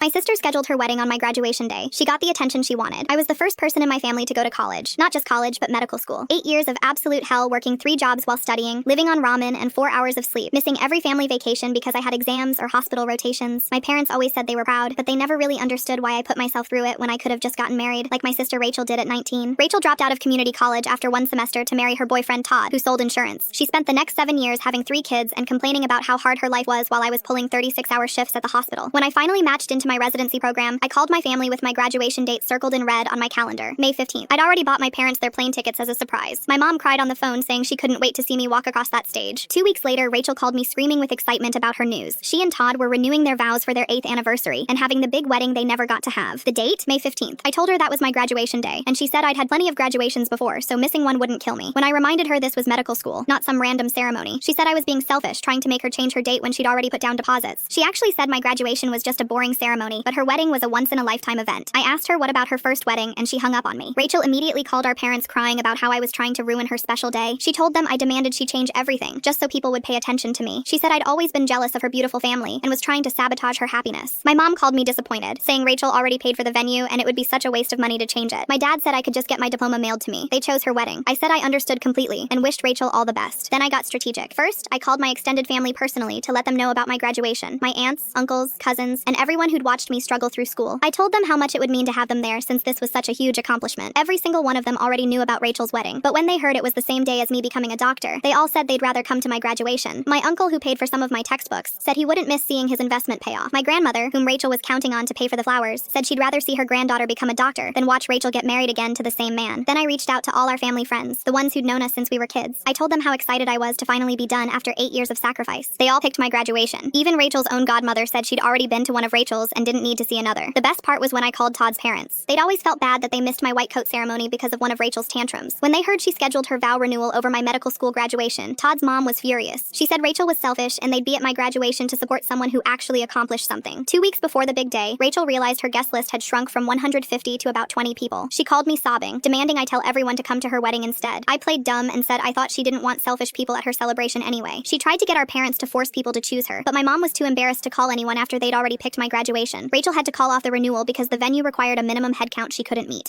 My sister scheduled her wedding on my graduation day. She got the attention she wanted. I was the first person in my family to go to college. Not just college, but medical school. 8 years of absolute hell, working 3 jobs while studying, living on ramen and 4 hours of sleep, missing every family vacation because I had exams or hospital rotations. My parents always said they were proud, but they never really understood why I put myself through it when I could have just gotten married, like my sister Rachel did at 19. Rachel dropped out of community college after 1 semester to marry her boyfriend Todd, who sold insurance. She spent the next 7 years having 3 kids and complaining about how hard her life was while I was pulling 36-hour shifts at the hospital. When I finally matched into my residency program, I called my family with my graduation date circled in red on my calendar, May 15th. I'd already bought my parents their plane tickets as a surprise. My mom cried on the phone saying she couldn't wait to see me walk across that stage. 2 weeks later, Rachel called me screaming with excitement about her news. She and Todd were renewing their vows for their 8th anniversary and having the big wedding they never got to have. The date? May 15th. I told her that was my graduation day, and she said I'd had plenty of graduations before, so missing one wouldn't kill me. When I reminded her this was medical school, not some random ceremony, she said I was being selfish, trying to make her change her date when she'd already put down deposits. She actually said my graduation was just a boring ceremony, but her wedding was a once-in-a-lifetime event. I asked her what about her first wedding, and she hung up on me. Rachel immediately called our parents crying about how I was trying to ruin her special day. She told them I demanded she change everything, just so people would pay attention to me. She said I'd always been jealous of her beautiful family and was trying to sabotage her happiness. My mom called me disappointed, saying Rachel already paid for the venue and it would be such a waste of money to change it. My dad said I could just get my diploma mailed to me. They chose her wedding. I said I understood completely and wished Rachel all the best. Then I got strategic. First, I called my extended family personally to let them know about my graduation. My aunts, uncles, cousins, and everyone who'd watched me struggle through school. I told them how much it would mean to have them there since this was such a huge accomplishment. Every single one of them already knew about Rachel's wedding, but when they heard it was the same day as me becoming a doctor, they all said they'd rather come to my graduation. My uncle, who paid for some of my textbooks, said he wouldn't miss seeing his investment pay off. My grandmother, whom Rachel was counting on to pay for the flowers, said she'd rather see her granddaughter become a doctor than watch Rachel get married again to the same man. Then I reached out to all our family friends, the ones who'd known us since we were kids. I told them how excited I was to finally be done after 8 years of sacrifice. They all picked my graduation. Even Rachel's own godmother said she'd already been to one of Rachel's and didn't need to see another. The best part was when I called Todd's parents. They'd always felt bad that they missed my white coat ceremony because of one of Rachel's tantrums. When they heard she scheduled her vow renewal over my medical school graduation, Todd's mom was furious. She said Rachel was selfish and they'd be at my graduation to support someone who actually accomplished something. 2 weeks before the big day, Rachel realized her guest list had shrunk from 150 to about 20 people. She called me sobbing, demanding I tell everyone to come to her wedding instead. I played dumb and said I thought she didn't want selfish people at her celebration anyway. She tried to get our parents to force people to choose her, but my mom was too embarrassed to call anyone after they'd already picked my graduation. Rachel had to call off the renewal because the venue required a minimum head count she couldn't meet.